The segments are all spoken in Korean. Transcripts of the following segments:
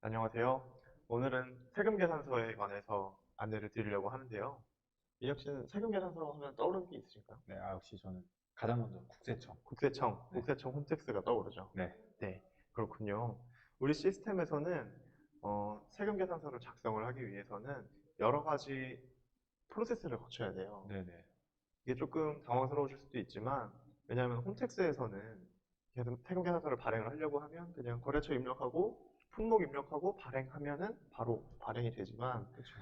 안녕하세요. 오늘은 세금계산서에 관해서 안내를 드리려고 하는데요. 이혁 씨는 세금계산서 하면 떠오르는 게 있으실까요? 네, 역시 저는 가장 먼저 국세청. 국세청, 네, 국세청 홈택스가 떠오르죠. 네, 네, 그렇군요. 우리 시스템에서는 세금계산서를 작성을 하기 위해서는 여러 가지 프로세스를 거쳐야 돼요. 네, 네. 이게 조금 당황스러우실 수도 있지만, 왜냐하면 홈택스에서는 계속 세금계산서를 발행을 하려고 하면 그냥 거래처 입력하고 품목 입력하고 발행하면은 바로 발행이 되지만 그렇죠.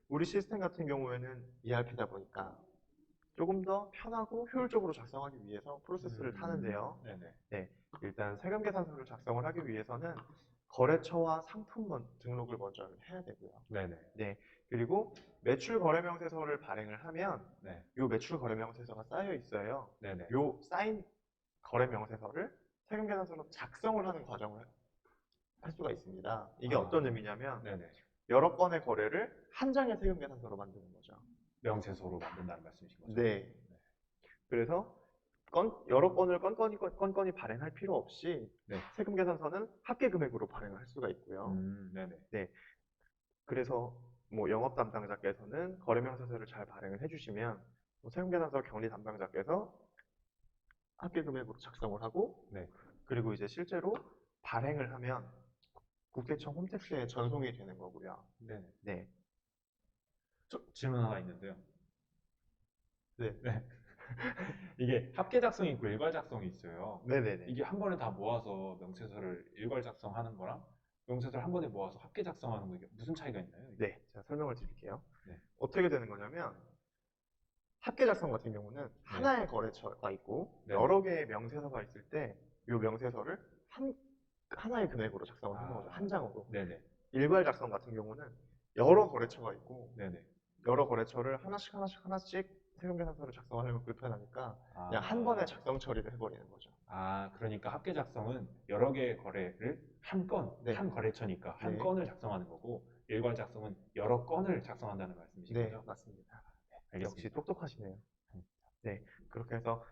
우리 시스템 같은 경우에는 ERP다 보니까 조금 더 편하고 효율적으로 작성하기 위해서 프로세스를 타는데요. 네, 네, 네, 일단 세금계산서를 작성을 하기 위해서는 거래처와 상품 등록을 먼저 해야 되고요. 네, 네, 네, 그리고 매출 거래 명세서를 발행을 하면 네, 요 매출 거래 명세서가 쌓여 있어요. 네, 네. 요 쌓인 거래 명세서를 세금계산서로 작성을 하는 과정을 할 수가 있습니다. 이게 어떤 의미냐면 네, 네. 여러 건의 거래를 한 장의 세금계산서로 만드는 거죠. 명세서로 만든다는 말씀이신 거죠? 네. 그래서 여러 건을 건건이 발행할 필요 없이 네. 세금계산서는 합계 금액으로 발행을 할 수가 있고요. 네, 네, 네. 그래서 뭐 영업 담당자께서는 거래 명세서를 잘 발행을 해주시면 세금계산서 격리 담당자께서 합계 금액으로 작성을 하고 네, 그리고 이제 실제로 발행을 하면 국세청 홈택스에 전송이 되는 거고요. 네, 네. 네. 질문 하나 있는데요. 네. 네. 이게 합계 작성이 있고 일괄 작성이 있어요. 네네네. 이게 한 번에 다 모아서 명세서를 일괄 작성하는 거랑 명세서를 한 번에 모아서 합계 작성하는 거 이게 무슨 차이가 있나요? 이게? 네. 제가 설명을 드릴게요. 네, 어떻게 되는 거냐면 합계 작성 같은 경우는 네, 하나의 거래처가 있고 네, 네. 여러 개의 명세서가 있을 때 이 명세서를 하나의 금액으로 작성을 하는 거죠. 한 장으로. 네, 네, 일괄 작성 같은 경우는 여러 거래처가 있고 네, 네. 여러 거래처를 하나씩 세금계산서를 작성하려면 불편하니까 그냥 한 번에 아, 작성 처리를 해버리는 거죠. 그러니까 합계 작성은 여러 개의 거래를 네, 한 거래처니까 한 네, 건을 작성하는 거고, 일괄 작성은 여러 건을 작성한다는 말씀이신 네, 거죠? 맞습니다. 네, 역시 알겠습니다. 똑똑하시네요. 네, 그렇게 해서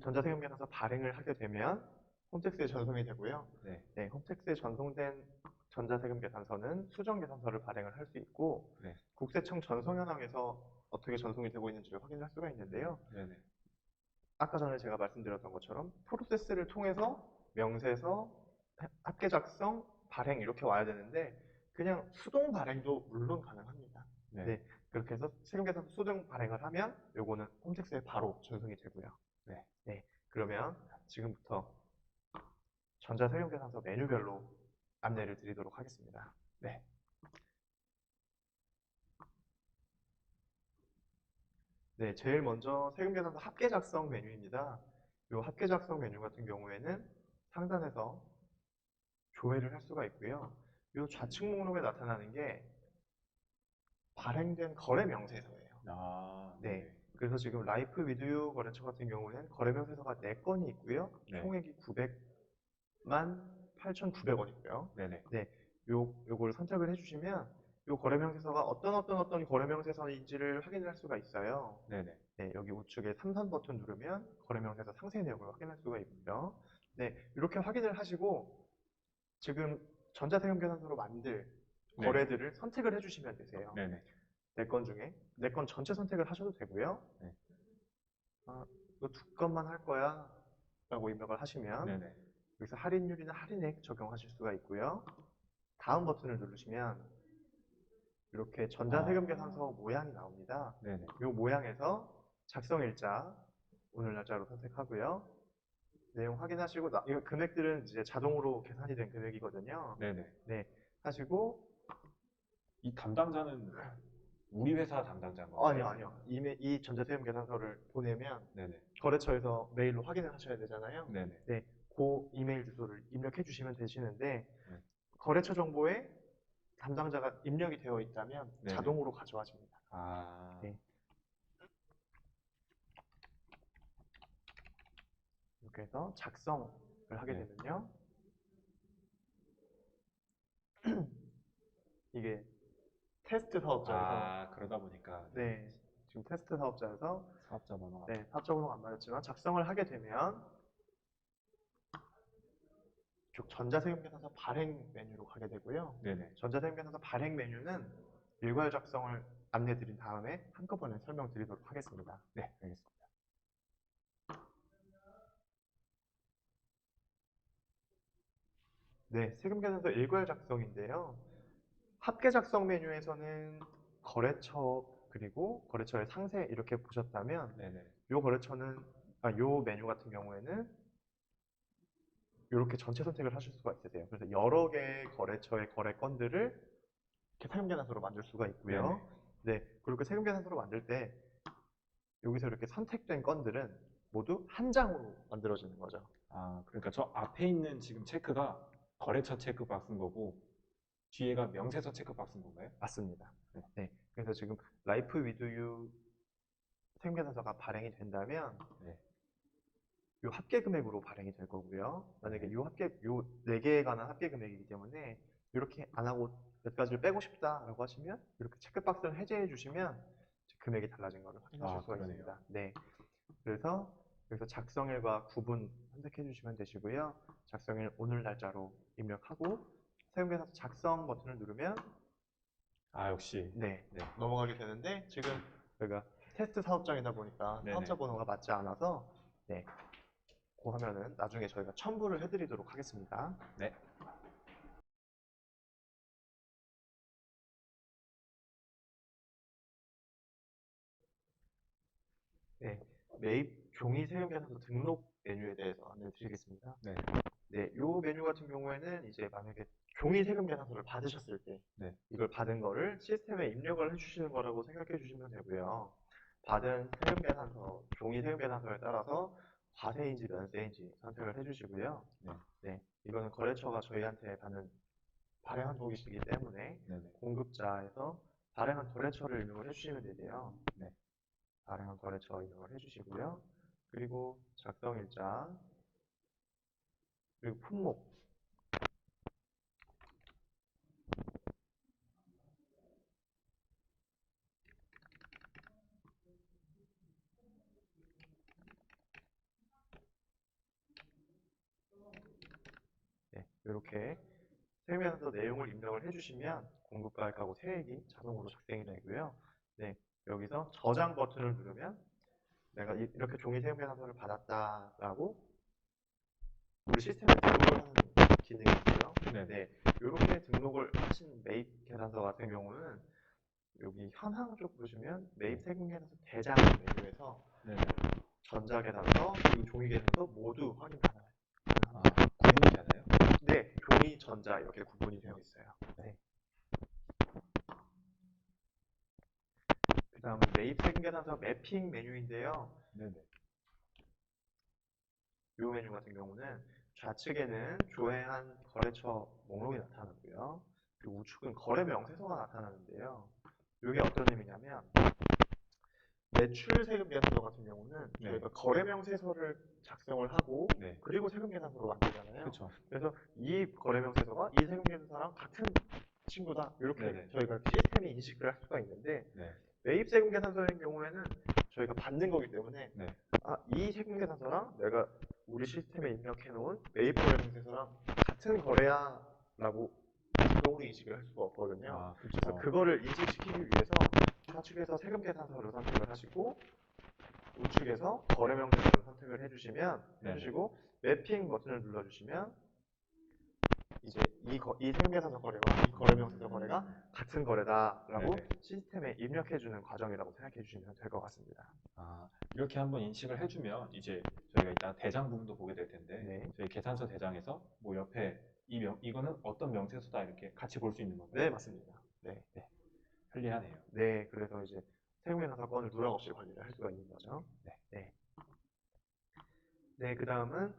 전자세금계산서 발행을 하게 되면 홈택스에 전송이 되고요. 네, 네, 홈택스에 전송된 전자세금계산서는 수정계산서를 발행을 할 수 있고 네, 국세청 전송현황에서 어떻게 전송이 되고 있는지를 확인할 수가 있는데요. 네, 네, 아까 전에 제가 말씀드렸던 것처럼 프로세스를 통해서 명세서, 합계 작성, 발행 이렇게 와야 되는데 그냥 수동 발행도 물론 가능합니다. 네, 네, 그렇게 해서 세금계산서 수동 발행을 하면 요거는 홈택스에 바로 전송이 되고요. 네, 네, 그러면 지금부터 전자세금계산서 메뉴별로 안내를 드리도록 하겠습니다. 네, 네, 제일 먼저 세금계산서 합계 작성 메뉴입니다. 이 합계 작성 메뉴 같은 경우에는 상단에서 조회를 할 수가 있고요. 이 좌측 목록에 나타나는 게 발행된 거래 명세서예요. 네, 네, 네, 그래서 지금 라이프 위드유 거래처 같은 경우에는 거래 명세서가 4건이 있고요. 네, 총액이 900만 8,900원이고요. 네, 네. 네, 요거를 선택을 해주시면 요 거래 명세서가 어떤 거래 명세서인지를 확인할 수가 있어요. 네, 네. 네, 여기 우측에 삼선 버튼 누르면 거래 명세서 상세 내역을 확인할 수가 있고요. 네, 이렇게 확인을 하시고 지금 전자세금계산서로 만들 네, 거래들을 선택을 해주시면 되세요. 네, 네, 4건 중에 4건 전체 선택을 하셔도 되고요. 네, 이거 2건만 할 거야 라고 입력을 하시면 네, 네, 여기서 할인율이나 할인액 적용하실 수가 있고요. 다음 버튼을 누르시면 이렇게 전자세금계산서 모양이 나옵니다. 네, 네, 이 모양에서 작성일자 오늘 날짜로 선택하고요. 내용 확인하시고 이거 금액들은 이제 자동으로 계산이 된 금액이거든요. 네, 네. 네, 하시고 이 담당자는 우리 회사 담당자인 아니요, 건가요? 아니요. 이 전자세금 계산서를 보내면 네, 네, 거래처에서 메일로 확인을 하셔야 되잖아요. 네, 네, 네, 그 이메일 주소를 입력해 주시면 되시는데 네, 거래처 정보에 담당자가 입력이 되어 있다면 네, 네. 자동으로 가져와집니다. 아, 네, 이렇게 해서 작성을 하게 네. 되면요. 이게 테스트 사업자에서 그러다 보니까, 네. 네, 지금 테스트 사업자에서 사업자 번호가. 네, 사업자 번호가 안 맞았지만 작성을 하게 되면 즉 전자세금계산서 발행 메뉴로 가게 되고요. 네네. 전자세금계산서 발행 메뉴는 일괄 작성을 안내드린 다음에 한꺼번에 설명드리도록 하겠습니다. 네, 알겠습니다. 네, 세금계산서 일괄 작성인데요. 합계 작성 메뉴에서는 거래처 그리고 거래처의 상세 이렇게 보셨다면 네네. 요 메뉴 같은 경우에는 이렇게 전체 선택을 하실 수가 있으세요. 그래서 여러 개의 거래처의 거래건들을 이렇게 세금계산서로 만들 수가 있고요. 네네. 네, 그리고 세금계산서로 만들 때 여기서 이렇게 선택된 건들은 모두 한 장으로 만들어지는 거죠. 아, 그러니까 저 앞에 있는 지금 체크가 거래처 체크박스인 거고 뒤에가 명세서 체크박스인 건가요? 맞습니다. 네. 네, 그래서 지금 라이프 위드 유 세금계산서가 발행이 된다면 네. 요 합계 금액으로 발행이 될 거고요. 만약에 네. 요 네 개에 관한 합계 금액이기 때문에 이렇게 안 하고 몇 가지를 빼고 싶다라고 하시면 이렇게 체크박스를 해제해 주시면 금액이 달라진 것을 확인하실 아, 수가 그러네요. 있습니다. 네. 그래서 여기서 작성일과 구분 선택해 주시면 되시고요. 작성일 오늘 날짜로 입력하고 세금계산서 작성 버튼을 누르면 아, 역시. 네, 네. 넘어가게 되는데 지금 저희가 테스트 사업장이다 보니까 네네. 사업자 번호가 맞지 않아서 네, 그 화면은 나중에 저희가 첨부를 해드리도록 하겠습니다. 네. 네, 매입 종이 세금계산서 등록 메뉴에 대해서 안내드리겠습니다. 네. 네, 요 메뉴 같은 경우에는 이제 만약에 종이 세금계산서를 받으셨을 때 네. 이걸 받은 거를 시스템에 입력을 해주시는 거라고 생각해 주시면 되고요. 받은 세금계산서, 종이 세금계산서에 따라서 과세인지 면세인지 선택을 해주시고요. 네. 네, 이거는 거래처가 저희한테 받는 발행한 도기시기 때문에 네네. 공급자에서 발행한 거래처를 입력을 해주시면 되세요. 네. 발행한 거래처 입력을 해주시고요. 그리고 작성일자, 그리고 품목, 네, 이렇게 세금에서 내용을 입력을 해주시면 공급가액하고 세액이 자동으로 작성이 되고요. 네, 여기서 저장 버튼을 누르면 내가 이렇게 종이 세금계산서를 받았다라고 우리 시스템에 등록을 하는 기능이 있고요. 네네. 네, 이렇게 등록을 하신 매입 계산서 같은 경우는 여기 현황 쪽 보시면 매입 세금 계산서 대장 메뉴에서 네네. 전자 계산서 그리고 종이 계산서 모두 확인 가능합니다. 아, 구분이 되나요? 네, 종이, 전자 이렇게 구분이 되어 있어요. 네. 그 다음은 매입 세금 계산서 매핑 메뉴인데요. 네네. 이 메뉴 같은 경우는 좌측에는 조회한 거래처 목록이 나타나고요. 그리고 우측은 거래 명세서가 나타나는데요. 이게 어떤 의미냐면 매출 세금 계산서 같은 경우는 네. 저희가 거래 명세서를 작성을 하고 네. 그리고 세금 계산서로 만들잖아요. 그렇죠. 그래서 이 거래 명세서가 이 세금 계산서랑 같은 친구다 이렇게 네네. 저희가 시스템이 인식을 할 수가 있는데 네. 매입 세금 계산서인 경우에는 저희가 받는 거기 때문에 네. 이 세금 계산서랑 내가 우리 시스템에 입력해 놓은 매입 거래 명세서랑 같은 거래야라고 자동으로 인식을 할 수가 없거든요. 아, 그래서 그렇죠. 그거를 인식시키기 위해서 좌측에서 세금 계산서를 선택을 하시고 우측에서 거래 명세서를 선택을 네네. 해주시고 매핑 버튼을 눌러주시면 이제 이 세금 계산서 거래와 이 거래 명세서 거래가 같은 거래다라고 네네. 시스템에 입력해주는 과정이라고 생각해 주시면 될 것 같습니다. 아, 이렇게 한번 인식을 해주면 이제 저희가 이따 대장 부분도 보게 될 텐데 네, 저희 계산서 대장에서 뭐 옆에 이거는 어떤 명세서다 이렇게 같이 볼 수 있는 건가요? 네 맞습니다. 네, 네, 편리하네요. 네 그래서 이제 세금 계산서 건을 누락 없이 관리를 할 수가 있는 거죠. 네. 네, 네 그 다음은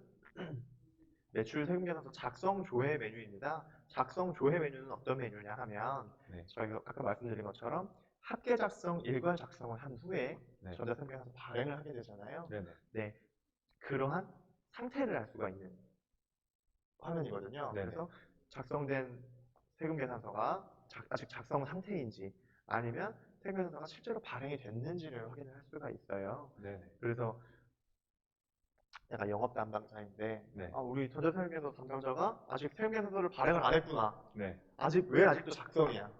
매출 세금 계산서 작성 조회 메뉴입니다. 작성 조회 메뉴는 어떤 메뉴냐 하면 네. 저희가 아까 말씀드린 것처럼 합계 작성, 일괄 작성을 한 후에 네. 전자세금 계산서 발행을 하게 되잖아요. 네네. 네, 그러한 상태를 알 수가 있는 화면이거든요. 네네. 그래서 작성된 세금 계산서가 아직 작성 상태인지 아니면 세금 계산서가 실제로 발행이 됐는지를 확인을 할 수가 있어요. 네네. 그래서 내가 영업 담당자인데, 네. 우리 전자세금계산서 담당자가 아직 세금계산서를 발행을 안 했구나. 네. 왜 아직도 작성이야?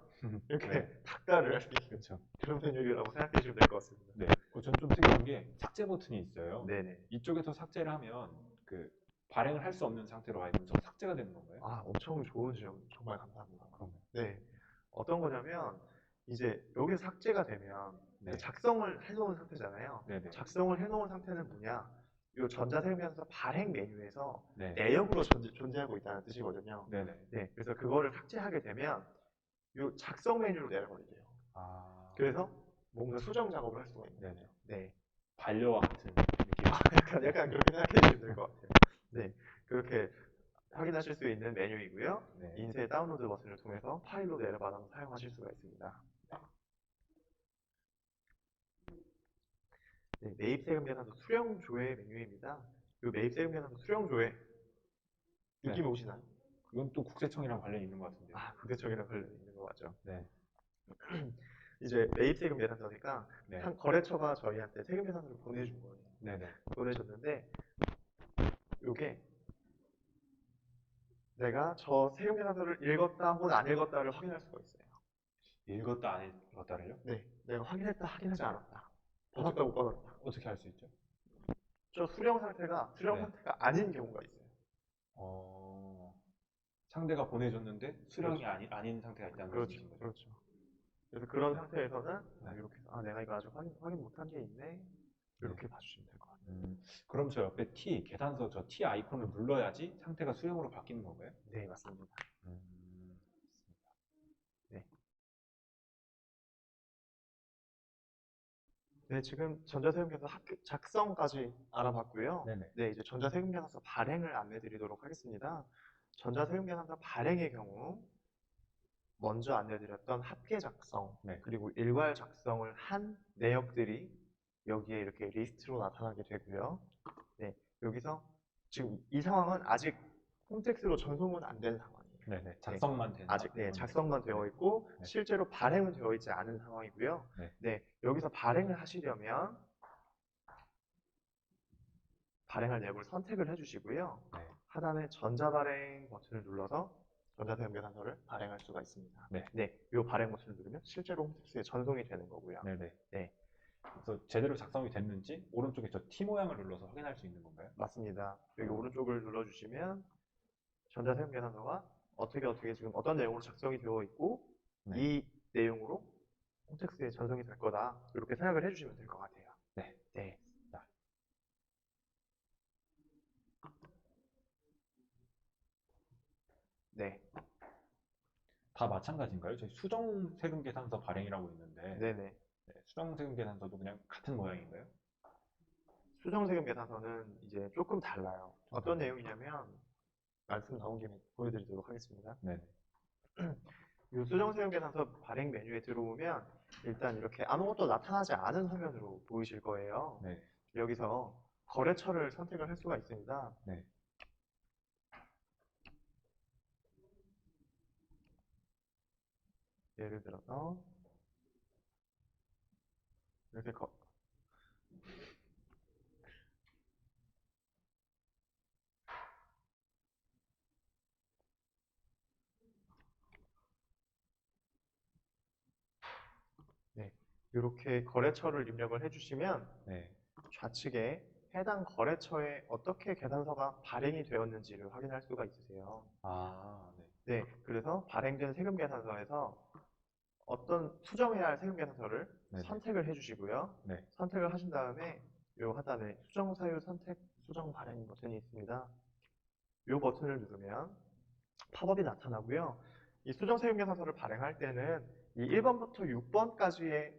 이렇게 네. 닥달을 할 수 있는 그렇죠. 그런 메뉴라고 생각해 주시면 될 것 같습니다. 네. 저는 좀 특이한 게 삭제 버튼이 있어요. 네네. 이쪽에서 삭제를 하면 그 발행을 할 수 없는 상태로 와 있는 저 삭제가 되는 건가요? 엄청 좋은 지점 정말 감사합니다. 그럼. 네. 어떤 거냐면, 이제 여기 삭제가 되면 네. 작성을 해놓은 상태잖아요. 네네. 작성을 해놓은 상태는 뭐냐? 이 전자세금계산서 발행 메뉴에서 네. 내역으로 존재하고 있다는 뜻이거든요. 네네. 네. 그래서 그거를 삭제하게 되면 이 작성 메뉴로 내려버리게요. 아. 그래서 뭔가 수정 작업을 할 수가 있는 네네. 거죠. 네. 반려와 같은 느낌. 약간 그렇게 생각해 주시면 될 것 같아요. 네. 그렇게 확인하실 수 있는 메뉴이고요. 네. 인쇄 다운로드 버튼을 통해서 파일로 내려받아서 사용하실 수가 있습니다. 네, 매입세금 계산서 수령 조회 메뉴입니다. 이 매입세금 계산서 수령 조회 느낌 네. 오시나요? 그건 또 국세청이랑 관련이 있는 것 같은데요. 국세청이랑 관련이 있는 거 맞죠? 네. 이제 매입세금 계산서니까 네. 한 거래처가 저희한테 세금 계산서를 보내준 거예요. 네네. 보내줬는데 이게 내가 저 세금 계산서를 읽었다 혹은 안 읽었다를 확인할 수가 있어요. 읽었다 안 읽었다를요? 네, 내가 확인했다 확인하지 않았다. 받았다 못 받았다. 어떻게 할 수 있죠? 저 수령 상태가 네. 아닌 경우가 있어요. 상대가 보내줬는데 수령이 아닌 상태가 있다는 그렇죠. 말씀이신 거죠? 그렇죠. 그래서 그런 상태에서는 네. 이렇게 해서 내가 이거 아직 확인 못한 게 있네. 이렇게 봐주시면 될 것 같아요. 그럼 저 옆에 계산서 저 T 아이콘을 눌러야지 상태가 수령으로 바뀌는 건가요? 네, 맞습니다. 네. 네, 지금 전자세금계산서 작성까지 알아봤고요. 네네. 네, 이제 전자세금계산서 발행을 안내드리도록 하겠습니다. 전자세금계산서 발행의 경우 먼저 안내드렸던 합계 작성, 네. 그리고 일괄 작성을 한 내역들이 여기에 이렇게 리스트로 나타나게 되고요. 네, 여기서 지금 이 상황은 아직 홈택스로 전송은 안 된 상황이에요. 네네. 작성만 된 아직 작성만 되어 있고 네. 실제로 발행은 되어 있지 않은 상황이고요. 네. 네, 여기서 발행을 하시려면 발행할 내역을 선택을 해주시고요. 네. 하단에 전자발행 버튼을 눌러서 전자세금계산서를 발행할 수가 있습니다. 네. 이 발행 버튼을 누르면 실제로 홈택스에 전송이 되는 거고요. 네네. 네, 그래서 제대로 작성이 됐는지 오른쪽에 저 T 모양을 눌러서 확인할 수 있는 건가요? 맞습니다. 여기 오른쪽을 눌러주시면 전자세금계산서가 어떻게 지금 어떤 내용으로 작성이 되어 있고 네. 이 내용으로 홈택스에 전송이 될 거다. 이렇게 생각을 해주시면 될 것 같아요. 네. 네. 자. 네. 다 마찬가지인가요? 저희 수정세금계산서 발행이라고 있는데 네네. 네, 수정세금계산서도 그냥 같은 모양인가요? 수정세금계산서는 이제 조금 달라요. 어떤 내용이냐면 말씀 나온 김에 보여드리도록 하겠습니다. 네네. 이 수정세금계산서 발행 메뉴에 들어오면 일단 이렇게 아무것도 나타나지 않은 화면으로 보이실 거예요. 네. 여기서 거래처를 선택을 할 수가 있습니다. 네. 예를 들어서 이렇게 네, 이렇게 거래처를 입력을 해주시면 네. 좌측에 해당 거래처에 어떻게 계산서가 발행이 되었는지를 확인할 수가 있으세요. 네. 네, 그래서 발행된 세금계산서에서 어떤 수정해야 할 세금계산서를 네네. 선택을 해주시고요. 네. 선택을 하신 다음에 이 하단에 수정사유 선택 수정 발행 버튼이 있습니다. 이 버튼을 누르면 팝업이 나타나고요. 이 수정세금계산서를 발행할 때는 이 1번부터 6번까지의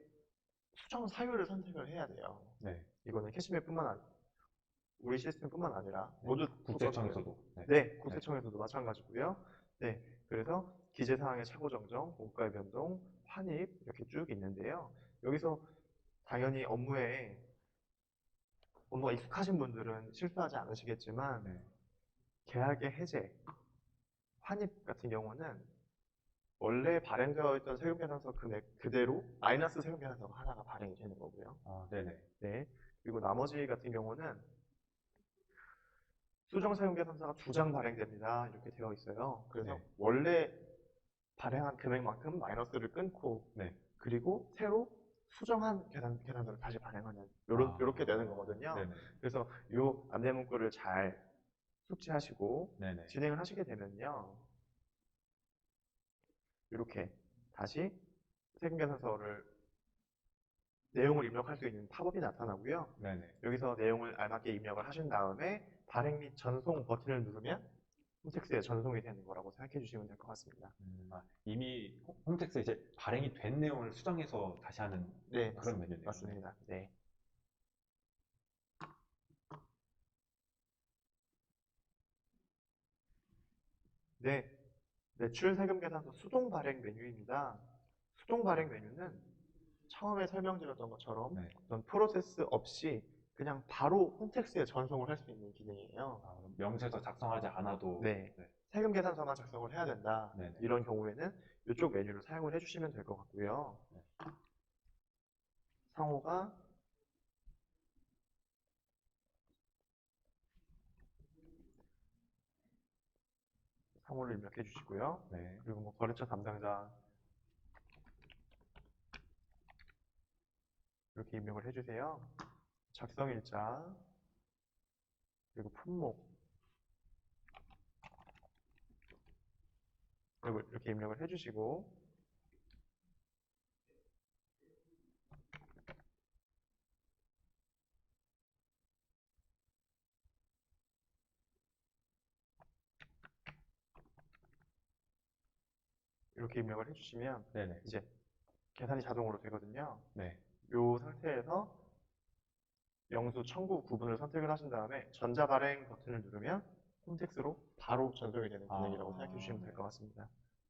수정 사유를 선택을 해야 돼요. 네. 이거는 캐시맥뿐만 아니라 우리 시스템뿐만 아니라 네. 모두 국세청에서도. 네, 국세청에서도 마찬가지고요. 네, 그래서 기재사항의 착오 정정, 원가의 변동, 환입 이렇게 쭉 있는데요. 여기서 당연히 업무가 익숙하신 분들은 실수하지 않으시겠지만 네. 계약의 해제, 환입 같은 경우는 원래 발행되어 있던 세금계산서 금액 그대로 마이너스 세금계산서가 하나가 발행이 되는 거고요. 네네. 네, 그리고 나머지 같은 경우는 수정 세금 계산서가 2장 발행됩니다. 이렇게 되어 있어요. 그래서 네. 원래 발행한 금액만큼 마이너스를 끊고 네. 그리고 새로 수정한 계산서를 다시 발행하는 아, 이렇게 되는 거거든요. 네네. 그래서 이 안내 문구를 잘 숙지하시고 네네. 진행을 하시게 되면요. 이렇게 다시 세금 계산서를 내용을 입력할 수 있는 팝업이 나타나고요. 네네. 여기서 내용을 알맞게 입력을 하신 다음에 발행 및 전송 버튼을 누르면 홈택스에 전송이 되는 거라고 생각해 주시면 될 것 같습니다. 이미 홈택스에 이제 발행이 된 내용을 수정해서 다시 하는 네, 그런 메뉴네요. 맞습니다. 네. 네, 매출 세금 계산서 수동 발행 메뉴입니다. 수동 발행 메뉴는 처음에 설명드렸던 것처럼 네. 어떤 프로세스 없이 그냥 바로 홈택스에 전송을 할 수 있는 기능이에요. 명세서 작성하지 않아도. 네. 네. 세금 계산서만 작성을 해야 된다. 네네. 이런 경우에는 이쪽 메뉴를 사용을 해주시면 될 것 같고요. 네. 상호가 상호를 입력해 주시고요. 네. 그리고 뭐 거래처 담당자 이렇게 입력을 해주세요. 작성일자 그리고 품목 그리고 이렇게 입력을 해주시고 이렇게 입력을 해주시면 네네. 이제 계산이 자동으로 되거든요. 네. 이 상태에서 영수 청구 구분을 선택을 하신 다음에 전자발행 버튼을 누르면 홈택스로 바로 전송이 되는 기능이라고 생각해 주시면 될 것 같습니다.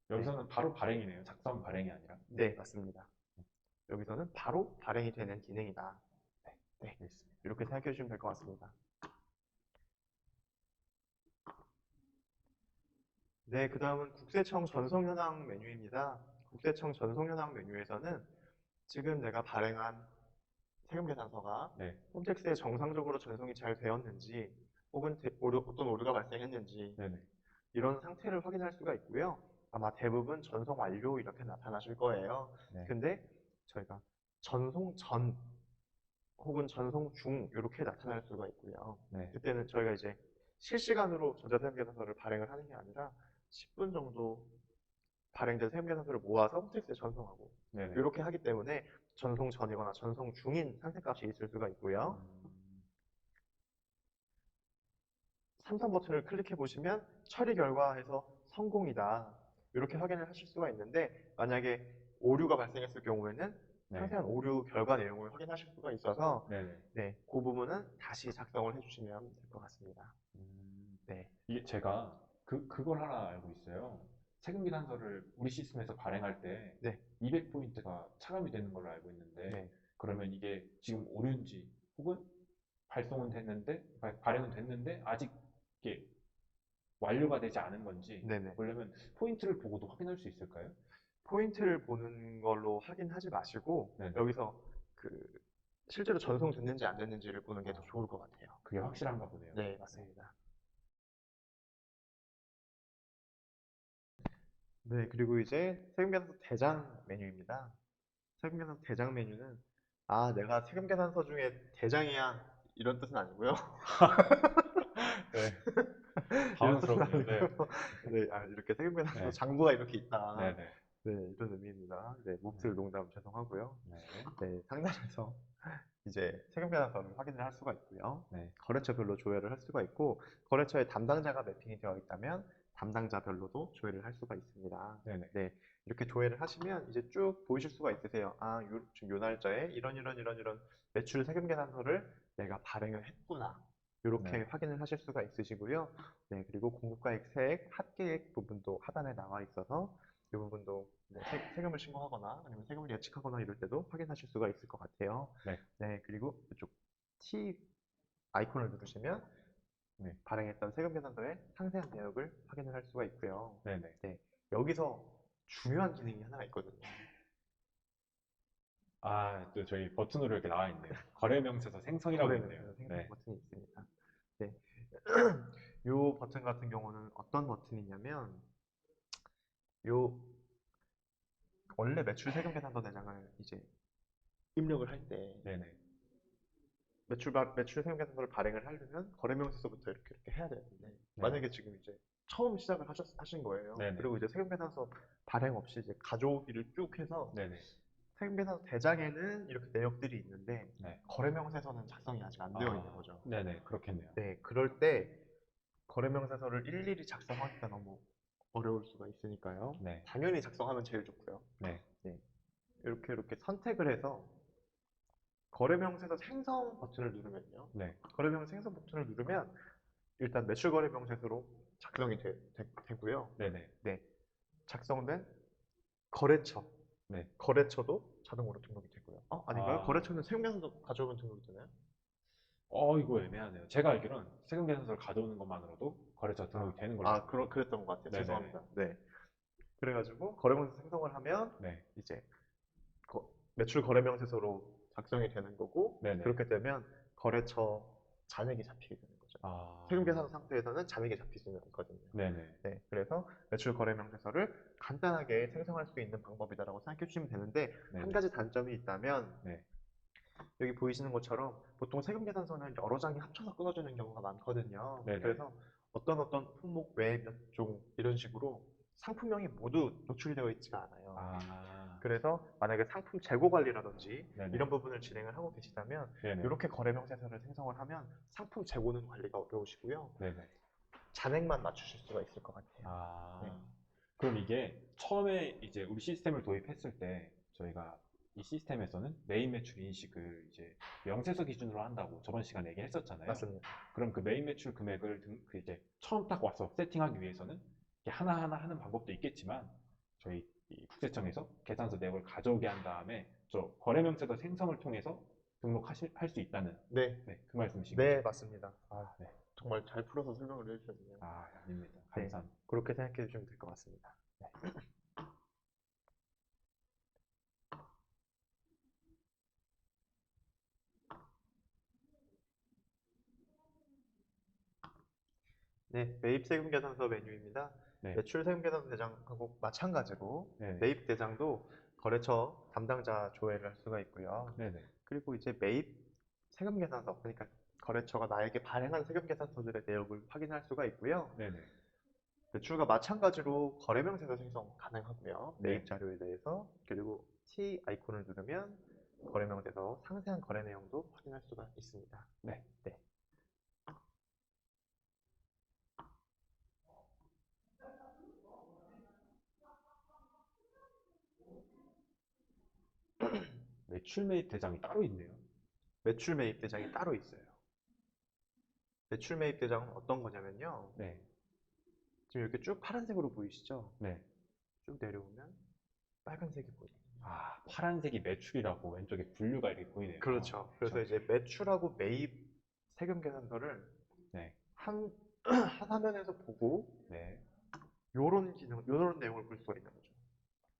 여기서는 바로 발행이네요. 작성 발행이 아니라. 네, 맞습니다. 여기서는 바로 발행이 되는 기능이다. 네, 알겠습니다. 이렇게 생각해 주시면 될 것 같습니다. 네, 그 다음은 국세청 전송 현황 메뉴입니다. 국세청 전송 현황 메뉴에서는 지금 내가 발행한 세금 계산서가 네. 홈택스에 정상적으로 전송이 잘 되었는지 혹은 어떤 오류가 발생했는지 네네. 이런 상태를 확인할 수가 있고요. 아마 대부분 전송 완료 이렇게 나타나실 거예요. 네. 근데 저희가 전송 전 혹은 전송 중 이렇게 나타날 수가 있고요. 네. 그때는 저희가 이제 실시간으로 전자세금 계산서를 발행을 하는 게 아니라 10분 정도 발행된 세금 계산서를 모아서 홈택스에 전송하고 네네. 이렇게 하기 때문에 전송 전이거나 전송 중인 상태값이 있을 수가 있고요. 삼성 버튼을 클릭해 보시면 처리 결과에서 성공이다. 이렇게 확인을 하실 수가 있는데 만약에 오류가 발생했을 경우에는 네. 상세한 오류 결과 내용을 확인하실 수가 있어서 네네. 네, 그 부분은 다시 작성을 해주시면 될 것 같습니다. 네, 이게 제가 그걸 하나 알고 있어요. 세금 계산서를 우리 시스템에서 발행할 때 네. 200포인트가 차감이 되는 걸로 알고 있는데 네. 그러면 이게 지금 오류인지 혹은 발송은 됐는데 발행은 됐는데 아직 이게 완료가 되지 않은 건지 네네. 보려면 포인트를 보고도 확인할 수 있을까요? 포인트를 보는 걸로 확인하지 마시고 네네. 여기서 그 실제로 전송됐는지 안 됐는지를 보는 게 더 좋을 것 같아요. 그게 확실한가 보네요. 네, 맞습니다. 네, 그리고 이제 세금계산서 대장 메뉴입니다. 세금계산서 대장 메뉴는 내가 세금계산서 중에 대장이야 이런 뜻은 아니고요. 네. 이런 뜻은 당황스럽네요. 네. 아니고요. 네, 이렇게 세금계산서 네. 장부가 이렇게 있다. 네네. 네, 이런 의미입니다. 네, 몹쓸 농담 죄송하고요. 네. 네, 상단에서 이제 세금계산서를 확인을 할 수가 있고요. 네. 거래처별로 조회를 할 수가 있고 거래처의 담당자가 매핑이 되어 있다면 담당자별로도 조회를 할 수가 있습니다. 네네. 네, 이렇게 조회를 하시면 이제 쭉 보이실 수가 있으세요. 지금 요 날짜에 이런 매출 세금 계산서를 내가 발행을 했구나. 이렇게 네. 확인을 하실 수가 있으시고요. 네, 그리고 공급가액 세액 합계액 부분도 하단에 나와 있어서 이 부분도 세금을 신고하거나 아니면 세금을 예측하거나 이럴 때도 확인하실 수가 있을 것 같아요. 네. 네, 그리고 이쪽 T 아이콘을 누르시면 네. 발행했던 세금 계산서의 상세한 내역을 확인을 할 수가 있고요. 네네. 네, 여기서 중요한 기능이 하나가 있거든요. 또 저희 버튼으로 이렇게 나와 있네요. 거래 명세서 생성이라고 있네요. 생성 네. 버튼이 있습니다. 네. 요 버튼 같은 경우는 어떤 버튼이냐면 요 원래 매출 세금 계산서 대장을 이제 입력을 할 때 네네. 매출 세금 계산서를 발행을 하려면 거래명세서부터 이렇게 해야 되는데 네. 만약에 지금 이제 처음 시작을 하신 거예요. 네네. 그리고 이제 세금 계산서 발행 없이 이제 가져오기를 쭉 해서 네네. 세금 계산서 대장에는 이렇게 내역들이 있는데 네. 거래명세서는 작성이 아직 안 되어 있는 거죠. 네네. 그렇겠네요. 네, 그럴 때 거래명세서를 일일이 작성하기가 너무 어려울 수가 있으니까요. 네. 당연히 작성하면 제일 좋고요. 네. 네, 이렇게 선택을 해서 거래명세서 생성 버튼을 누르면요. 네. 거래명세 생성 버튼을 누르면 일단 매출거래명세서로 작성이 되고요. 네네. 네, 작성된 거래처, 네. 거래처도 자동으로 등록이 되고요. 아닌가요? 아. 거래처는 세금계산서 가져오면 등록이 되나요? 이거 애매하네요. 제가 알기로는 세금 계산서를 가져오는 것만으로도 거래처 등록이 되는 걸로 알고 있어요. 그랬던 것 같아요. 네네네. 죄송합니다. 네. 그래가지고 거래명세 생성을 하면 네. 이제 매출 거래명세서로 작성이 되는 거고 네네. 그렇게 되면 거래처 잔액이 잡히게 되는 거죠. 아. 세금 계산 상태에서는 잔액이 잡힐 수는 있거든요. 네네. 네, 그래서 매출 거래 명세서를 간단하게 생성할 수 있는 방법이다라고 생각해 주시면 되는데 한 네네. 가지 단점이 있다면 네. 여기 보이시는 것처럼 보통 세금 계산서는 여러 장이 합쳐서 끊어지는 경우가 많거든요. 네네. 그래서 어떤 품목 외에 몇 종 이런 식으로 상품명이 모두 노출이 되어 있지가 않아요. 아. 그래서 만약에 상품 재고 관리라든지 네네. 이런 부분을 진행을 하고 계시다면 네네. 이렇게 거래 명세서를 생성을 하면 상품 재고는 관리가 어려우시고요. 네네. 잔액만 맞추실 수가 있을 것 같아요. 아. 네. 그럼 이게 처음에 이제 우리 시스템을 도입했을 때 저희가 이 시스템에서는 메인 매출 인식을 이제 명세서 기준으로 한다고 저번 시간에 얘기했었잖아요. 맞습니다. 그럼 그 메인 매출 금액을 그 이제 처음 딱 와서 세팅하기 위해서는 이렇게 하나하나 하는 방법도 있겠지만 저희 이 국세청에서 계산서 내역을 가져오게 한 다음에 저 거래명세서 생성을 통해서 할 수 있다는 네, 그 말씀이신 네, 거죠? 맞습니다. 네. 정말 잘 풀어서 설명을 해주셨네요. 아닙니다. 네, 감사합니다. 그렇게 생각해 주시면 될 것 같습니다. 네, 매입 세금 계산서 메뉴입니다. 네. 매출 세금 계산서 대장하고 마찬가지로 네네. 매입 대장도 거래처 담당자 조회를 할 수가 있고요. 네네. 그리고 이제 매입 세금 계산서, 그러니까 거래처가 나에게 발행한 세금 계산서들의 내역을 확인할 수가 있고요. 네네. 매출과 마찬가지로 거래명세서 생성 가능하고요. 네. 매입 자료에 대해서 그리고 T 아이콘을 누르면 거래명세서 상세한 거래 내용도 확인할 수가 있습니다. 네. 네. 매출 매입 대장이 따로 있네요. 매출 매입 대장이 따로 있어요. 매출 매입 대장은 어떤 거냐면요. 네. 지금 이렇게 쭉 파란색으로 보이시죠? 네. 쭉 내려오면 빨간색이 보여요. 파란색이 매출이라고 왼쪽에 분류가 이렇게 보이네요. 그렇죠. 그래서 그렇죠. 이제 매출하고 매입 세금 계산서를 네. 한 화면에서 보고 네. 요런 내용을 볼 수가 있는 거죠.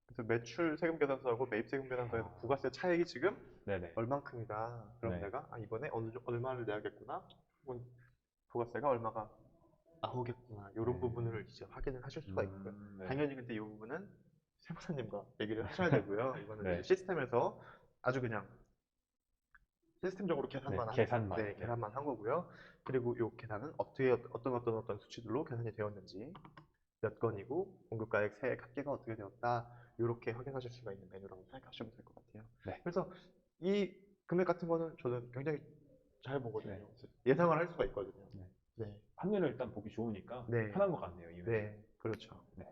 그래서 매출 세금 계산서하고 매입 세금 계산서에서 부가세 차액이 지금 네네. 얼만큼이다. 그럼 네. 내가 이번에 얼마를 내야겠구나. 혹은 부가세가 얼마가 나오겠구나. 이런 네. 부분을 이제 확인을 하실 수가 있고요. 네. 당연히 근데 이 부분은 세무사님과 얘기를 하셔야 되고요. 이거는 네. 이제 시스템에서 아주 그냥 시스템적으로 네. 계산만. 네. 계산만 한 거고요. 그리고 이 계산은 어떤 수치들로 계산이 되었는지, 몇 건이고 공급가액 세액 합계가 어떻게 되었다. 이렇게 확인하실 수가 있는 메뉴라고 생각하시면 될 것 같아요. 네. 그래서 이 금액 같은 거는 저는 굉장히 잘 보거든요. 네. 예상을 할 수가 있거든요. 네. 네, 확률을 일단 보기 좋으니까 네, 편한 것 같네요. 이 메뉴. 네, 그렇죠. 네.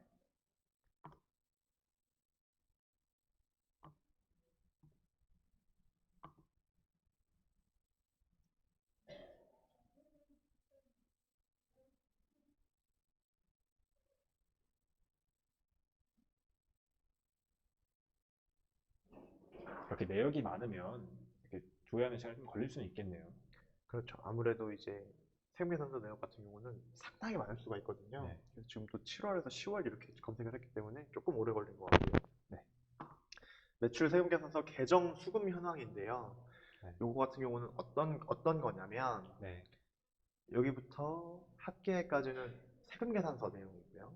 그렇게 내역이 많으면 이렇게 조회하는 시간이 좀 걸릴 수는 있겠네요. 그렇죠. 아무래도 이제 세무계산서 내역 같은 경우는 상당히 많을 수가 있거든요. 네. 그래서 지금 또 7월에서 10월 이렇게 검색을 했기 때문에 조금 오래 걸린 것 같고요. 네. 매출 세금계산서 계정 수금 현황인데요. 네. 요거 같은 경우는 어떤 거냐면 네. 여기부터 합계까지는 세금 계산서 내용이고요.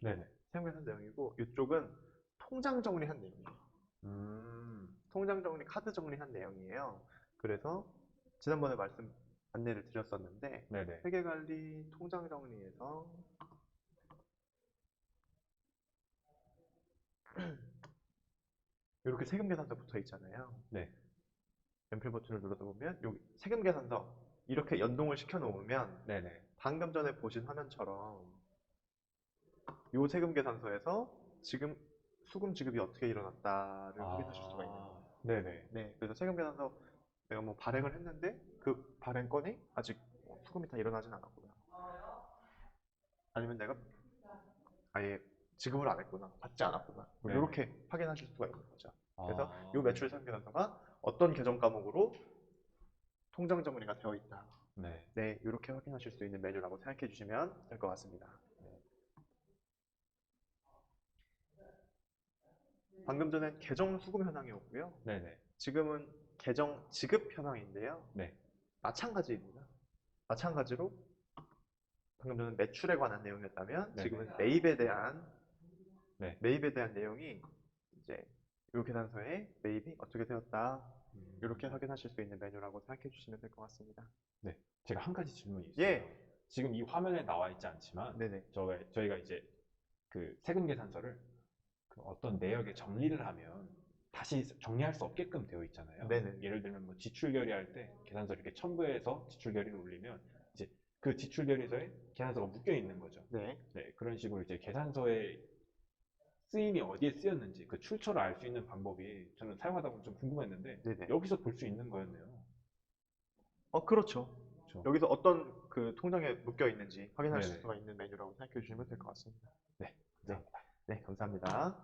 네네. 세금 계산 내용이고 이쪽은 통장 정리한 내용이에요. 통장 정리, 카드 정리한 내용이에요. 그래서 지난번에 안내를 드렸었는데 네네. 회계관리 통장 정리에서 이렇게 세금 계산서 붙어 있잖아요. 네. 연필 버튼을 눌러서 보면 여기 세금 계산서 이렇게 연동을 시켜 놓으면 네네. 방금 전에 보신 화면처럼 이 세금 계산서에서 지금 수금 지급이 어떻게 일어났다를 확인하실 수가 있는 거예요. 네네. 네, 그래서 세금 계산서 내가 뭐 발행을 했는데 그 발행 건이 아직 수금이 다 일어나진 않았구나. 아니면 내가 아예 지급을 안 했구나, 받지 않았구나. 뭐 네네. 이렇게 확인하실 수가 있는 거죠. 그래서 이 아, 매출 세금 계산서가 어떤 계정 과목으로 통장 정리가 되어 있다. 네. 네, 이렇게 확인하실 수 있는 메뉴라고 생각해 주시면 될 것 같습니다. 네. 방금 전엔 계정 수금 현황이었고요. 네네. 지금은 계정 지급 현황인데요. 네. 마찬가지입니다. 마찬가지로 방금 전에 매출에 관한 내용이었다면 네네. 지금은 네. 매입에 대한 내용이 이제 이 계산서에 매입이 어떻게 되었다. 이렇게 음, 확인하실 수 있는 메뉴라고 생각해 주시면 될 것 같습니다. 네. 제가 한 가지 질문이 있어요. 예, 지금 이 화면에 나와 있지 않지만 네네, 저희가 이제 그 세금 계산서를 그 어떤 내역에 정리를 하면 다시 정리할 수 없게끔 되어 있잖아요. 네네, 예를 들면 뭐 지출 결의할 때 계산서 이렇게 첨부해서 지출 결의를 올리면 이제 그 지출 결의서에 계산서가 묶여 있는 거죠. 네, 네, 그런 식으로 이제 계산서의 쓰임이 어디에 쓰였는지 그 출처를 알 수 있는 방법이 저는 사용하다 보면 좀 궁금했는데 네네. 여기서 볼 수 있는 거였네요. 그렇죠. 그렇죠. 여기서 어떤 그 통장에 묶여 있는지 확인하실 네네. 수가 있는 메뉴라고 생각해 주시면 될 것 같습니다. 네, 네, 감사합니다. 네, 감사합니다.